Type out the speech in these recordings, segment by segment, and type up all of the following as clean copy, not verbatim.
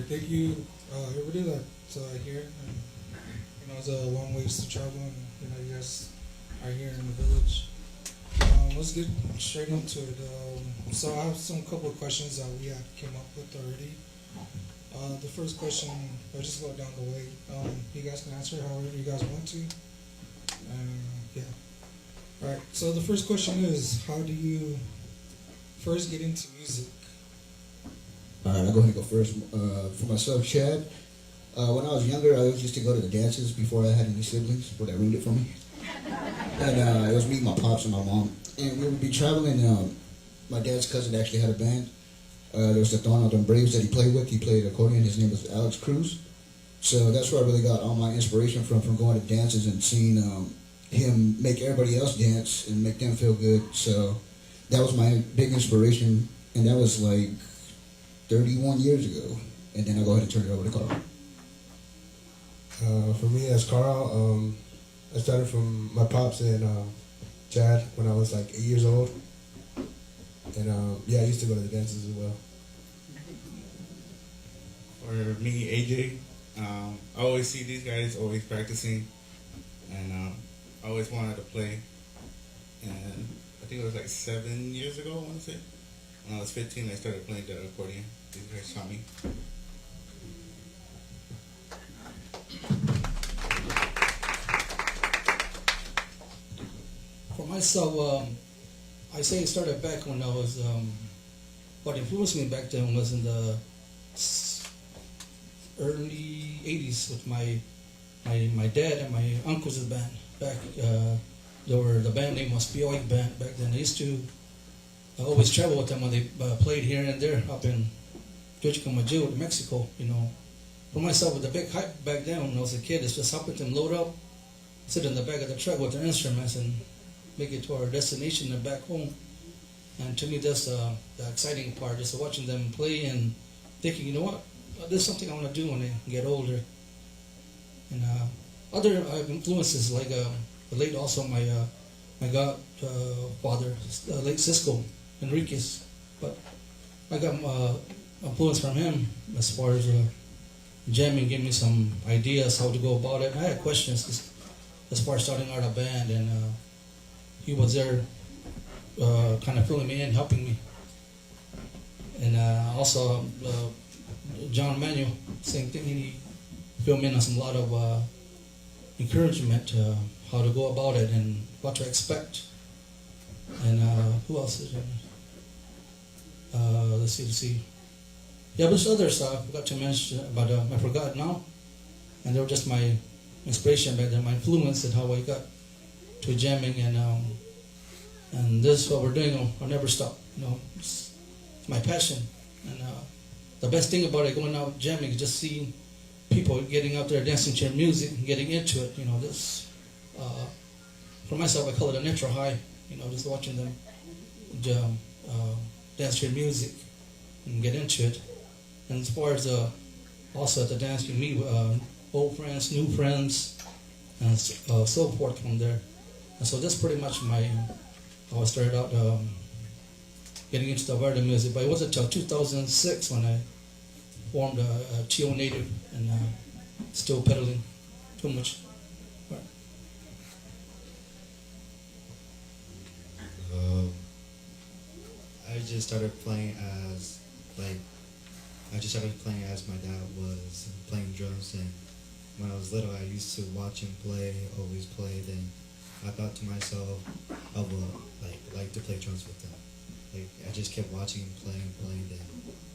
Thank you, everybody that's here. And, it's a long ways to travel, and you guys are here in the village. Let's get straight into it. So I have some couple of questions that we had came up with already. The first question, I'll just go down the way. You guys can answer however you guys want to. Yeah. All right. So the first question is, how do you first get into music? All right, I'll go ahead and go first. For myself, Chad, when I was younger, I used to go to the dances before I had any siblings, but that ruined it for me. And it was me, my pops, and my mom. And we would be traveling. My dad's cousin actually had a band. There was the Donald and Braves that he played with. He played accordion. His name was Alex Cruz. So that's where I really got all my inspiration from going to dances and seeing him make everybody else dance and make them feel good. So that was my big inspiration. And that was like 31 years ago. And then I'll go ahead and turn it over to Carl. For me, as Carl, I started from my pops and Chad when I was like 8 years old. And yeah, I used to go to the dances as well. For me, AJ, I always see these guys always practicing, and I always wanted to play. And I think it was like 7 years ago, I want to say. When I was 15, I started playing the accordion. These guys taught me. For myself, I say it started back when I was, what influenced me back then was in the early 80s with my dad and my uncle's band. Back, the band name was Pt.1 band back then. I used to always travel with them when they played here and there up in Majil, Mexico, For myself, with the big hype back then when I was a kid, it's just helping them load up, sit in the back of the truck with their instruments and make it to our destination and back home. And to me, that's the exciting part, just watching them play and thinking, you know what, there's something I want to do when I get older. And other influences, like relate also my godfather, late Cisco Enriquez. But I got influence from him as far as jamming, gave me some ideas how to go about it. I had questions as far as starting out a band, and he was there kind of filling me in, helping me. And also John Manuel, same thing, he filled me in on a lot of encouragement, how to go about it and what to expect. And who else is there? Let's see. Yeah, there's others I forgot to mention, but I forgot now. And they were just my inspiration back then, my influence and how I got to jamming, and this is what we're doing. I'll never stop. It's my passion, and the best thing about it, going out jamming, is just seeing people getting out there dancing to your music and getting into it. This for myself, I call it a natural high. Just watching them dance to your music and get into it. And as far as also at the dance, you meet old friends, new friends, and so forth from there. And so that's pretty much how I started out getting into the Varda music. But it wasn't until 2006 when I formed a T.O. Native and still pedaling too much. Right. I just started playing as my dad was playing drums, and when I was little I used to watch him play, always play. Then I thought to myself, I would like to play drums with him. I just kept watching him playing. Then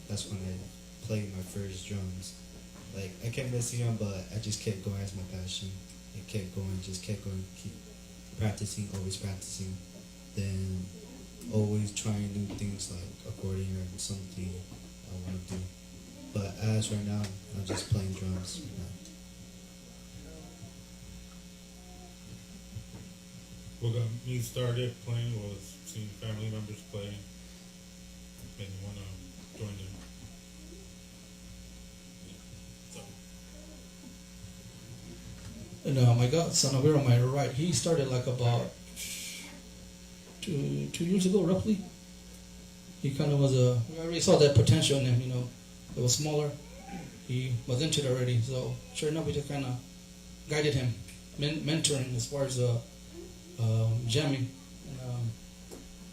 that's when I played my first drums. I kept missing them, but I just kept going as my passion. It kept going, keep practicing, always practicing. Then always trying new things like accordion or something I want to do. But as right now, I'm just playing drums right now. What got me started playing was seeing family members play and want to join them. And my godson over on my right, he started about 2 years ago, roughly. He kind of was I already saw that potential in him, It was smaller, he was into it already. So sure enough, we just kind of guided him, mentoring as far as jamming. And,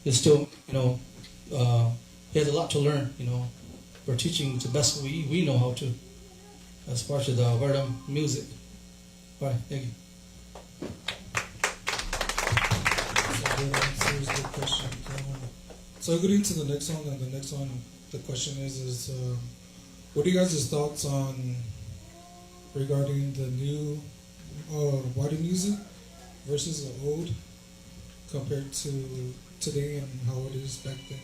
he's still, he has a lot to learn. We're teaching the best we know how to, as far as the Varda music. All right, thank you. Good answers, good question. So getting to the next one, and the next one, the question is what are you guys' thoughts on regarding the new Wadi music versus the old compared to today and how it is back then?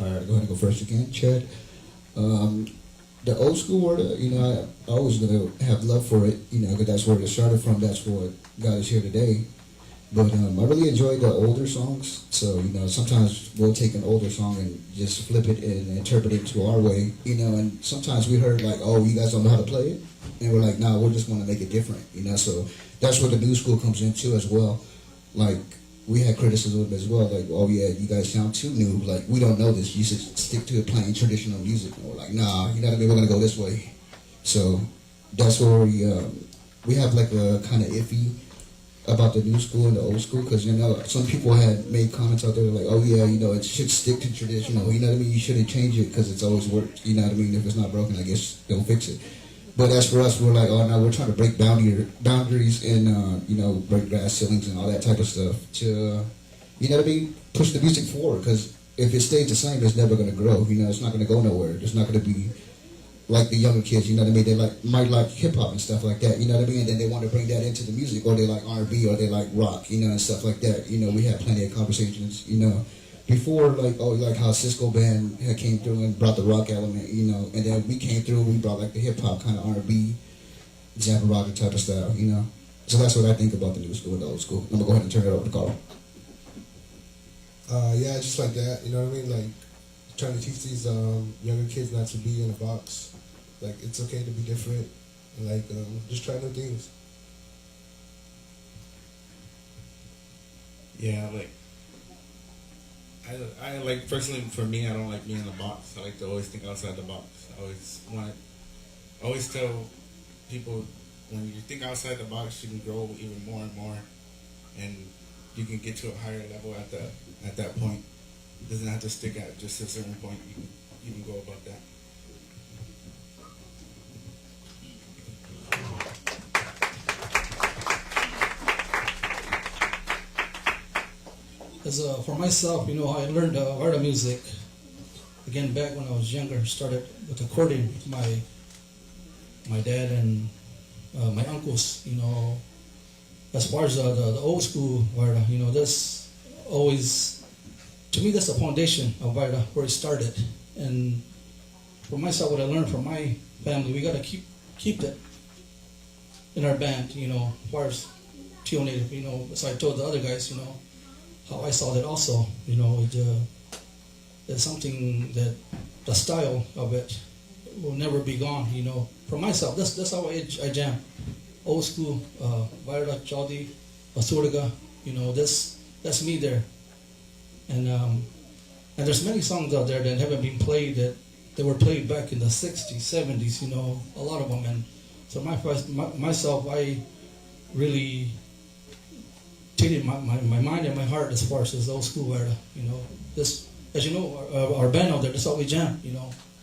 All right, go ahead and go first again, Chad. The old school word, I always gonna have love for it, because that's where it started from. That's what got us here today. But I really enjoy the older songs. So, sometimes we'll take an older song and just flip it and interpret it to our way, and sometimes we heard like, oh, you guys don't know how to play it? And we're like, nah, we're just going to make it different, So that's where the new school comes in too as well. Like, we had criticism as well, like, oh yeah, you guys sound too new. Like, we don't know this. You should stick to playing traditional music. And we're like, nah, you know what I mean? We're going to go this way. So that's where we have like a kind of iffy about the new school and the old school, because some people had made comments out there like, oh yeah, it should stick to traditional, you know what I mean, you shouldn't change it because it's always worked, you know what I mean, if it's not broken, I guess don't fix it. But as for us, we're like, oh no, we're trying to break boundaries and break glass ceilings and all that type of stuff to you know what I mean, push the music forward, because if it stays the same, it's never going to grow, it's not going to go nowhere, there's not going to be like the younger kids, you know what I mean? They might like hip hop and stuff like that, you know what I mean? And then they want to bring that into the music, or they like R&B, or they like rock, and stuff like that. We had plenty of conversations, before, like, oh, like how Cisco Band had came through and brought the rock element, and then we came through and we brought like the hip hop kind of R&B, Zappa rock type of style, So that's what I think about the new school and the old school. I'm gonna go ahead and turn it over to Carl. Yeah, just like that, you know what I mean? Like, trying to teach these younger kids not to be in a box. Like, it's okay to be different, and like, just try new things. Yeah, like I like, personally for me, I don't like being in a box. I like to always think outside the box. I always tell people, when you think outside the box, you can grow even more and more, and you can get to a higher level at that point. It doesn't have to stick at just a certain point. You can go about that. As for myself, I learned Varda music again back when I was younger. Started with accordion with my dad and my uncles. As far as the old school Varda, that's always, to me, that's the foundation of Varda, where it started. And for myself, what I learned from my family, we gotta keep that in our band. As far as T.O. Native, so I told the other guys, how I saw that also, there's something that the style of it will never be gone, For myself, that's how I jam. Old school, Varda, Chaldi, Basuraga, that's me there. And there's many songs out there that haven't been played, that they were played back in the 60s, 70s, a lot of them. And so myself, I really treated my mind and my heart as far as old school Varda, This, as you know, our band out there, that's all we jam,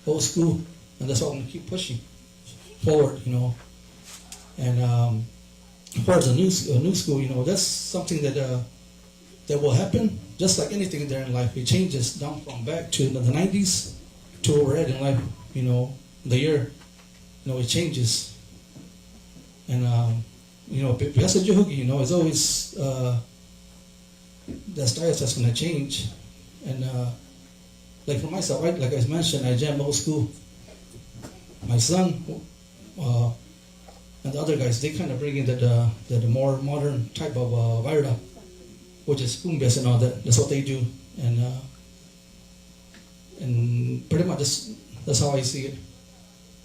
old school, and that's all we're gonna keep pushing forward, And as far as the new school, that's something that will happen, just like anything there in life. It changes down from back to the 90s to where we're at in life, the year, it changes. And Piazza Jehugi, it's always that style that's going to change. And like for myself, right, like I mentioned, I jam old school. My son and the other guys, they kind of bring in the more modern type of Varda, which is cumbias and all that. That's what they do, and pretty much that's how I see it.